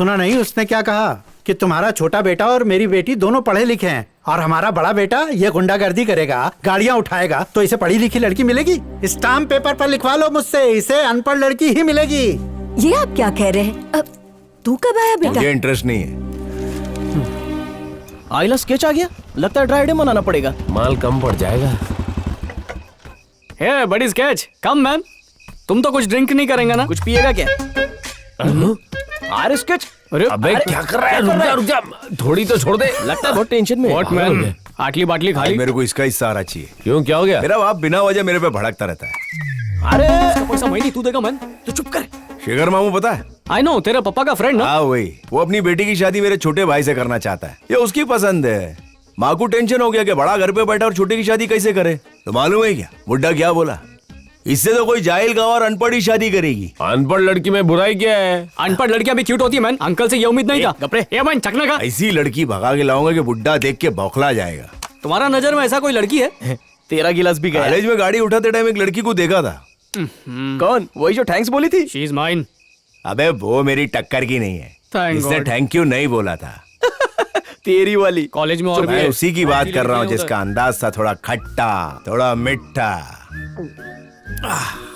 सुना नहीं उसने क्या कहा कि तुम्हारा छोटा बेटा और मेरी बेटी दोनों पढ़े लिखे हैं और हमारा बड़ा बेटा ये गुंडागर्दी करेगा, गाड़ियाँ उठाएगा, तो इसे पढ़ी लिखी लड़की मिलेगी? स्टाम्प पेपर पर लिखवा लो मुझसे, इसे अनपढ़ लड़की ही मिलेगी। ये आप क्या कह रहे हैं? तू कब आया बेटा? मुझे इंटरेस्ट नहीं है। आइला स्केच आ गया, लगता है ड्राई डे मनाना पड़ेगा। माल कम पड़ जाएगा। हे बड़ी स्केच, कम मैन। तुम तो कुछ ड्रिंक नहीं करेंगे ना? कुछ पिएगा क्या? अरे स्केच, अबे क्या कर रहा है? रुक जा, थोड़ी तो छोड़ दे। लगता है बहुत टेंशन में। व्हाट मैन, आटली बाटली खाली। मेरे को इसका हिस्सा आना चाहिए। क्यों, क्या हो गया? मेरा बाप बिना वजह मेरे पे भड़कता रहता है। अरे इसका पैसा मैं नहीं, तू देगा मैन। तू चुप कर। शेखर मामू पता है? आई नो, तेरे पापा का फ्रेंड ना? हाँ वही, वो अपनी बेटी की शादी मेरे छोटे भाई से करना चाहता है। ये उसकी पसंद है। माँ को टेंशन हो गया कि बड़ा घर पे बैठा और छोटे की शादी कैसे करे। तो मालूम है क्या बुड्ढा क्या बोला? इससे तो कोई जाहिल गाँव और अनपढ़ ही शादी करेगी। अनपढ़ लड़की में बुराई क्या है? अनपढ़ लड़कियां भी क्यूट होती है मैन। अंकल से ये उम्मीद नहीं था। गपरे। ये मैन चकना का। ऐसी लड़की भगा के लाऊंगा कि बुड्ढा देख के बौखला जाएगा। तुम्हारा नजर में ऐसा कोई लड़की है? तेरा गिलास भी गया। कॉलेज में गाड़ी उठाते टाइम एक लड़की को देखा था। कौन? वही जो थैंक्स बोली थी? She is mine. अबे वो मेरी टक्कर की नहीं है। Thank इसने God. थैंक यू नहीं बोला था। तेरी वाली। कॉलेज में और भी मैं है। उसी की बात कर रहा हूँ उधर। जिसका अंदाज था थोड़ा खट्टा, थोड़ा मिठा।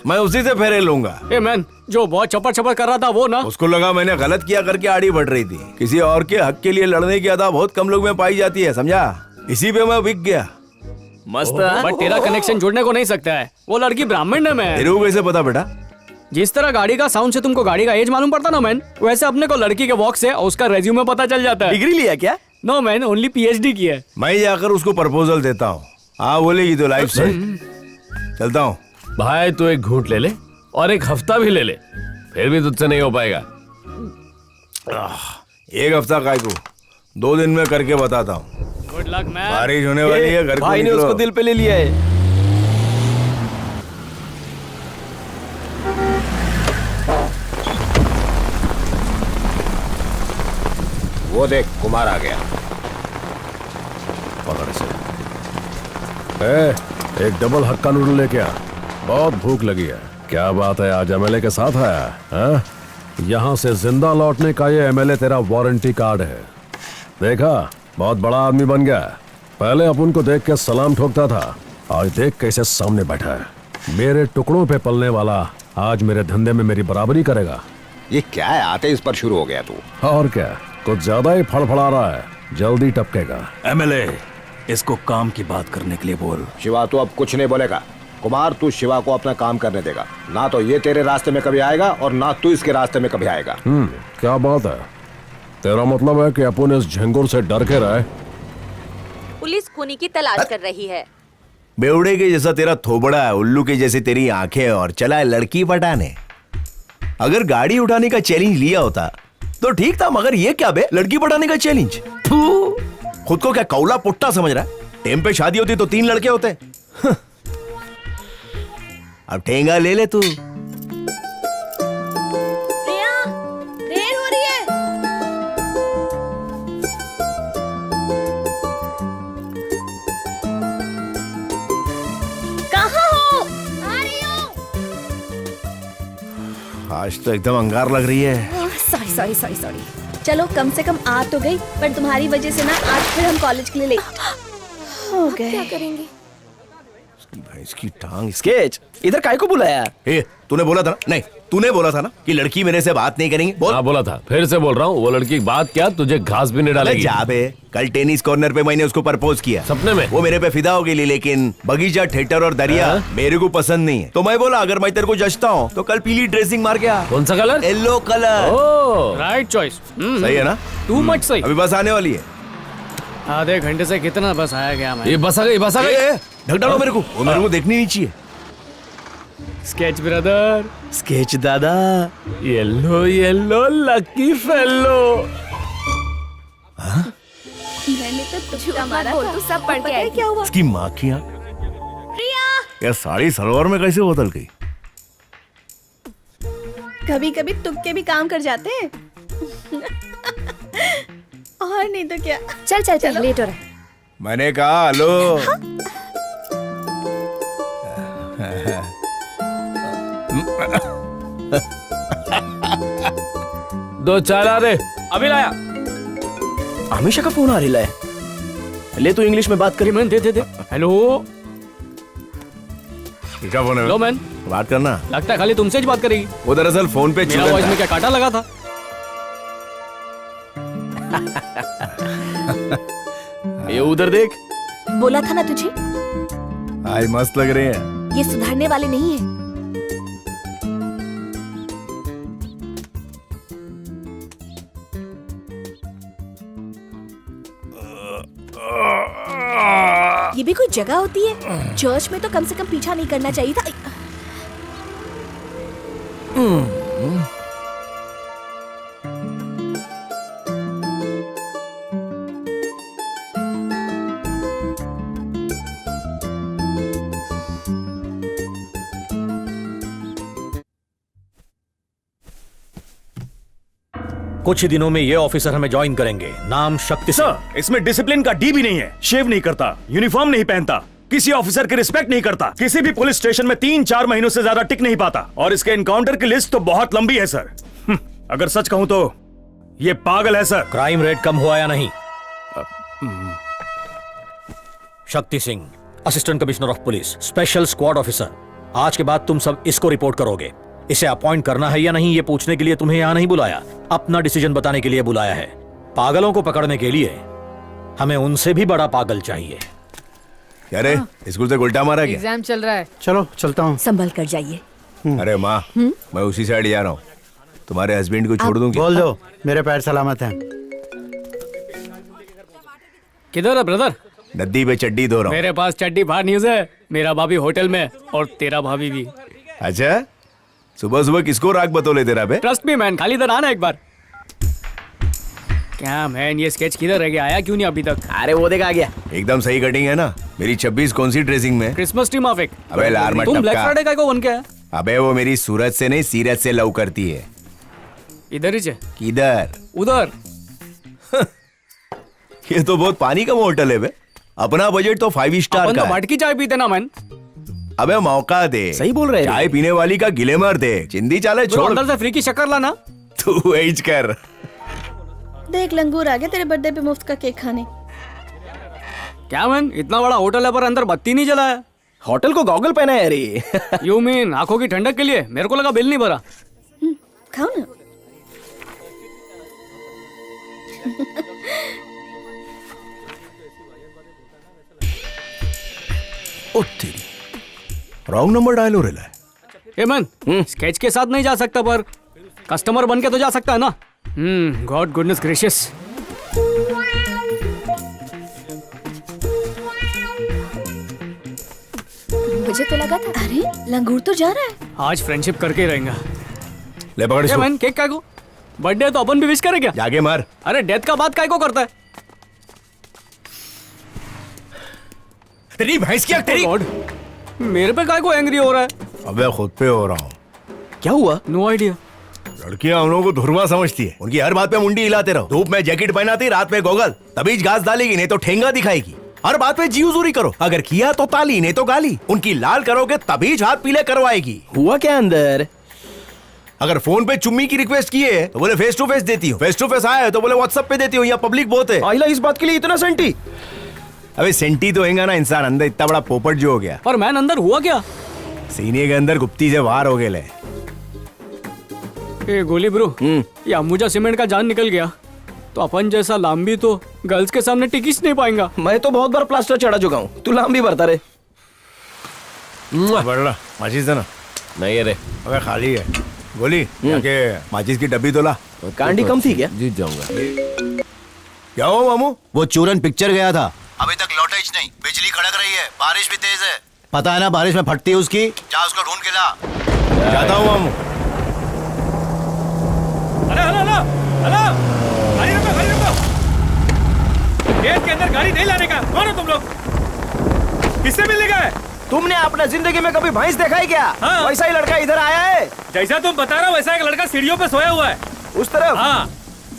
मैं उसी से फेरे लूंगा। ए मैन, जो बहुत चपर चपर कर रहा था वो ना? उसको लगा मैंने गलत किया करके आड़ी बढ़ रही थी। किसी और के हक के लिए लड़ने की अदा बहुत कम लोग में पाई जाती है, समझा? इसी पे मैं बिक गया। मस्त। बट तेरा कनेक्शन जुड़ने को नहीं सकता है। वो लड़की ब्राह्मण है मैन। तेरे को कैसे पता बेटा? जिस तरह गाड़ी का साउंड से तुमको गाड़ी का एज मालूम पड़ता ना मैन, वैसे अपने को लड़की के वॉक से उसका रेज्यूमे पता चल जाता है। डिग्री लिया क्या? नो मैन, ओनली पीएचडी की है। मैं जाकर उसको प्रपोजल देता हूँ। हाँ बोलेगी तो लाइफ से। चलता हूँ। भाई तू एक घूंट ले ले और एक हफ्ता भी ले ले, फिर भी तुझसे नहीं हो पाएगा। एक हफ्ता काय को, 2 दिन में करके बताता हूँ। Good luck man. बारिश होने वाली है, घर को भाई ने निकलो। उसको दिल पे ले लिया है। वो देख कुमार आ गया। पकड़ से। एक डबल हक्का नूडल लेके आ, बहुत भूख लगी है। क्या बात है, आज एमएलए के साथ आया है? यहाँ से जिंदा लौटने का ये एमएलए तेरा वारंटी कार्ड है। देखा, बहुत बड़ा आदमी बन गया। पहले अपन को देख के सलाम ठोकता था, आज देख कैसे सामने बैठा है। मेरे टुकड़ों पे पलने वाला आज मेरे धंधे में मेरी बराबरी करेगा। ये क्या है, आते इस पर शुरू हो गया तू। और क्या, कुछ ज्यादा ही फड़फड़ा रहा है, जल्दी टपकेगा। एमएलए, इसको काम की बात करने के लिए बोल। शिवा तू अब कुछ नहीं बोलेगा। कुमार तू शिवा को अपना काम करने देगा, ना तो ये तेरे रास्ते में कभी आएगा और ना तू इसके रास्ते में कभी आएगा। क्या बात है? तेरा मतलब है कि अपन इस झंगुर से डर के रहे? पुलिस खूनी की तलाश कर रही है। बेवड़े के जैसा तेरा थोबड़ा है, उल्लू के जैसे तेरी आंखें, और चला है लड़की पटाने। अगर गाड़ी उठाने का चैलेंज लिया होता तो ठीक था, मगर ये क्या बे, लड़की पटाने का चैलेंज? खुद को क्या कौला पुट्टा समझ रहा है? टेम पे शादी होती तो 3 लड़के होते। अब ठेंगा ले ले तू। प्रिया, देर हो रही है। कहाँ हो? आ रही हूँ। आज तो एकदम अंगार लग रही है। सॉरी। चलो कम से कम आ तो गई, पर तुम्हारी वजह से ना आज फिर हम कॉलेज के लिए लेट हो गए। क्या करेंगे? भैंस की टांग। स्केच, इधर काय को बुलाया? तूने बोला था ना, नहीं तूने बोला था ना कि लड़की मेरे से बात नहीं करेंगी। बोल। हाँ बोला था, फिर से बोल रहा हूँ, वो लड़की की बात क्या तुझे घास भी नहीं डालेगी। जा बे, कल टेनिस कॉर्नर पे मैंने उसको प्रपोज किया, सपने में। वो मेरे पे फिदा हो गई, लेकिन बगीचा, थिएटर और दरिया मेरे को पसंद नहीं है। तो मैं बोला अगर मैं तेरे को जचता हूँ तो कल पीली ड्रेसिंग मार के आ। कौन सा colour? Yellow colour. Oh, right choice. सही है ना? टू मच सही। अभी बस आने वाली है। आधे घंटे से कितना बस आया गया मैं। ये बस आ गई, बस आ गई। ढक डालो मेरे को, वो मेरे को देखनी नहीं चाहिए। Sketch brother. स्केच दादा। Yellow yellow lucky fellow. मैंने तो तुक्का मारा था। तू सब पढ़ के आई। क्या हुआ? इसकी माँ की आँख। प्रिया, यार साड़ी सलवार में कैसे बदल गई? कभी कभी तुक्के भी काम कर जाते हैं। और नहीं तो क्या। चल लेट हो रहा है। मैंने कहा हेलो। दो चाय ला दे। अभी लाया। हमेशा का फोन आ रहा है। ले तू इंग्लिश में बात करी। Man they they they. Hello क्या फोन है? लो मैन, बात करना। लगता है खाली तुमसे ही बात करेगी। वो दरअसल फोन पे मेरा वॉइस में क्या कांटा लगा था? ये उधर देख। बोला था ना तुझे, आज मस्त लग रहे हैं। ये सुधरने वाले नहीं है। ये भी कोई जगह होती है? चर्च में तो कम से कम पीछा नहीं करना चाहिए था। कुछ ही दिनों में ये ऑफिसर हमें ज्वाइन करेंगे। नाम शक्ति सिंह। सर, इसमें डिसिप्लिन का डी भी नहीं है। शेव नहीं करता, यूनिफॉर्म नहीं पहनता, किसी ऑफिसर की रिस्पेक्ट नहीं करता, किसी भी पुलिस स्टेशन में 3-4 महीनों से ज्यादा टिक नहीं पाता। और इसके एनकाउंटर की लिस्ट तो बहुत लंबी है सर। अगर सच कहूं तो ये पागल है सर। क्राइम रेट कम हुआ या नहीं? Shakti Singh, assistant commissioner of police, special squad officer. आज के बाद तुम सब इसको रिपोर्ट करोगे। इसे अपॉइंट करना है या नहीं ये पूछने के लिए तुम्हें यहाँ नहीं बुलाया, अपना डिसीजन बताने के लिए बुलाया है। पागलों को पकड़ने के लिए हमें उनसे भी बड़ा पागल चाहिए। क्या रे, स्कूल से उल्टा मारा क्या? एग्जाम चल रहा है। चलो चलता हूँ। संभल कर जाइए। अरे माँ, मैं उसी साइड जा रहा हूँ। तुम्हारे हस्बैंड को छोड़ दूं क्या? बोल दो मेरे पैर सलामत हैं। किधर है ब्रदर? नदी पे चड्डी धो रहा हूँ। मेरे पास चड्डी बाहर न्यूज है। मेरा भाभी होटल में और तेरा भाभी भी। अच्छा, सुबह सुबह किसको राग बतौले तेरा पे? ट्रस्ट मी मैन, खाली इधर आना एक बार। क्या मैन, ये स्केच किधर रह गया? आया क्यों नहीं अभी तक? अरे वो देखा गया, एकदम सही कटिंग है ना। मेरी 26 कौन सी ड्रेसिंग में? क्रिसमस ट्री माफिक। अबे लार मत तुम ब्लैक टपका। फ्राइडे का को बन के आया? अबे वो मेरी सूरत से नहीं सीरत से लव करती है। इधर ही से किधर? उधर। ये तो बहुत पानी का होटल है बे। अपना बजट तो 5 स्टार अपन का तो है। मटकी चाय पीते ना मैन। अबे मौका दे। सही बोल रहे हैं। चाय पीने वाली का गिलेमर दे। चिंदी चाले ब्रो, छोड़। अंदर से फ्री की शक्कर लाना। तू एज कर। देख लंगूर आ गया तेरे बर्थडे पे मुफ्त का केक खाने। क्या मैन, इतना बड़ा होटल है पर अंदर बत्ती नहीं जला है। होटल को गॉगल पहना है रे। यू मीन आंखों की ठंडक के लिए? मेरे को लगा बिल नहीं भरा। खाओ ना। ओ तेरी, रॉन्ग नंबर डायल हो रहा है। ए मैन, स्केच के साथ नहीं जा सकता पर कस्टमर बन के तो जा सकता है ना। God goodness gracious. मुझे तो लगा था, अरे लंगूर तो जा रहा है। आज फ्रेंडशिप करके ही रहेंगे। ले पकड़ ए इसको। मैन, केक काय को? बर्थडे तो अपन भी विश करें क्या? जाके मार। अरे डेथ का बात काय को करता है? तेरी भैंस की तेरी। गॉड, मेरे पे काय को एंग्री हो रहा है? अबे खुद पे हो रहा हूँ। क्या हुआ? No idea. लड़कियां हम लोगों को धुरवा समझती है। उनकी हर बात पे मुंडी हिलाते रहो। धूप में जैकेट पहनाती, रात में गोगल। तभी घास डालेगी, नहीं तो ठेंगा दिखाएगी। हर बात पे जी हुजूरी करो। अगर किया तो ताली, नहीं तो गाली। उनकी लाल करोगे तभी हाथ पीले करवाएगी। हुआ क्या अंदर? अगर फोन पे चुम्मी की रिक्वेस्ट की है तो बोले फेस टू फेस देती हूँ। फेस टू फेस आया है तो बोले व्हाट्सएप पे देती हूँ। या पब्लिक बहुत है। आइला इस बात के लिए इतना सेंटी। अबे सेंटी तो होगा ना इंसान। अंदर इतना बड़ा पोपट जो हो गया। पर मैन अंदर हुआ क्या? सीने के अंदर गुप्ती से बाहर हो गए। ए गोली ब्रो, ये अम्बुजा सीमेंट का जान निकल गया तो अपन जैसा लांबी तो गर्ल्स के सामने टिकिस नहीं पाएगा। मैं तो बहुत बार प्लास्टर चढ़ा चुका हूँ। तू लांबी भरता रे। बड़ा माचिस देना। नहीं है रे। अबे खाली है। गोली जाके माचिस की डब्बी तो ला। कांडी कम थी क्या? जीत जाऊंगा। क्या हो मामू? वो चूरन पिक्चर गया था, अभी तक लौटा ही नहीं। बिजली कड़क रही है, बारिश भी तेज है। पता है ना बारिश में फटती है उसकी। जा उसको ढूंढ के ला। जाता हूँ मामू। गाड़ी रुको। गेट के अंदर गाड़ी नहीं लाने का। कौन हो तुम लोग? किससे मिलने गए? तुमने अपना जिंदगी में कभी भैंस देखा है क्या? हाँ। वैसा ही लड़का इधर आया है। जैसा तुम बता रहे हो वैसा एक लड़का सीढ़ियों पे सोया हुआ है। उस तरफ। हाँ।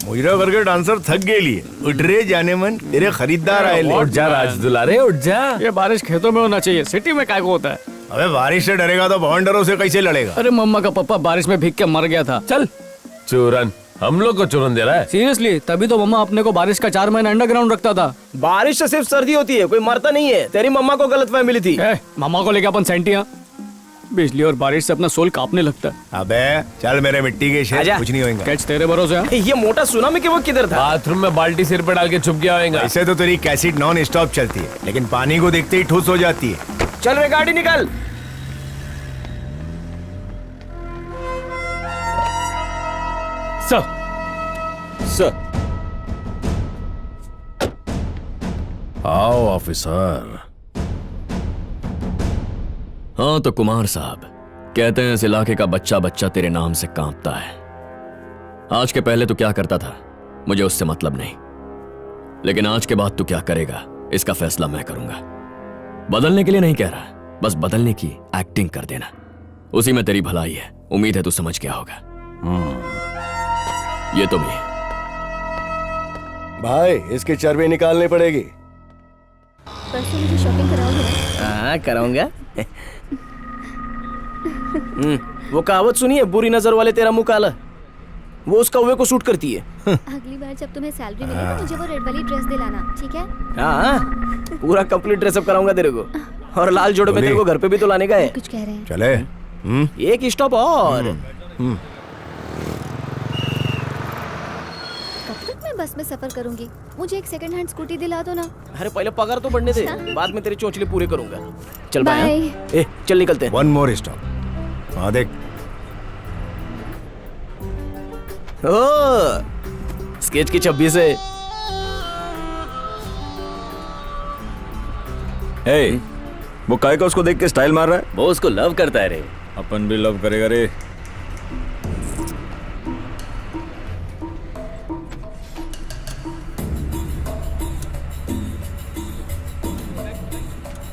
मुजरा करके डांसर थक गए लिए। उठ रे जाने मन, तेरे खरीदार आए ले। उठ जा राज दुलारे, उठ जा। ये बारिश खेतों में होना चाहिए, सिटी में काय को होता है? अबे बारिश से डरेगा तो भवंडरों से कैसे लड़ेगा? अरे मम्मा का पप्पा बारिश में भीग के मर गया था। चल चूरन, हम लोग को चुनन दे रहा है। सीरियसली, तभी तो मम्मा अपने को बारिश का 4 महीना अंडरग्राउंड रखता था। बारिश से सिर्फ सर्दी होती है, कोई मरता नहीं है। तेरी मम्मा को गलतफहमी मिली थी। मम्मा को लेके अपन सेंटियां, बिजली और बारिश से अपना सोल कांपने लगता है। अबे चल मेरे मिट्टी के शेर, आजा। कुछ नहीं होगा। कैच तेरे भरोसे है? ये मोटा सुनामी के वक्त किधर था? बाथरूम में बाल्टी सिर पे डाल के छुप गया होगा। ऐसे तो तेरी कैसेट नॉन स्टॉप चलती है, लेकिन पानी को देखते ही ठुस हो जाती है। चल रे गाड़ी निकल। सर आओ ऑफिसर। हाँ तो कुमार साहब, कहते हैं इस इलाके का बच्चा बच्चा तेरे नाम से कांपता है। आज के पहले तू क्या करता था मुझे उससे मतलब नहीं, लेकिन आज के बाद तू क्या करेगा इसका फैसला मैं करूंगा। बदलने के लिए नहीं कह रहा, बस बदलने की एक्टिंग कर देना, उसी में तेरी भलाई है। उम्मीद है तू समझ गया होगा। ये तुम ही। भाई इसकी चर्बी निकालनी पड़ेगी। परसों मुझे शॉपिंग कराओगे? हाँ कराऊंगा। वो कहावत सुनिए, बुरी नजर वाले तेरा मुंह काला, वो उस कौवे को सूट करती है। अगली बार जब तुम्हें सैलरी मिले तो मुझे वो रेड वाली ड्रेस दिलाना, ठीक है? हाँ पूरा कंप्लीट ड्रेसअप कराऊंगा तेरे को, और लाल जोड़े में तेरे को घर पे भी तो लाने का है। कुछ कह रहे हैं? चले। एक स्टॉप और। कब तक मैं बस में सफर करूंगी? मुझे एक सेकंड हैंड स्कूटी दिला दो ना। अरे पहले पगार तो बढ़ने दे, बाद में तेरे चोंचले पूरे करूंगा। चल बाय। बाय। ए चल निकलते हैं। One more stop. हाँ देख, ओ स्केच की 26 है। हे, वो काय का उसको देख के स्टाइल मार रहा है? वो उसको लव करता है रे। अपन भी लव करेगा रे।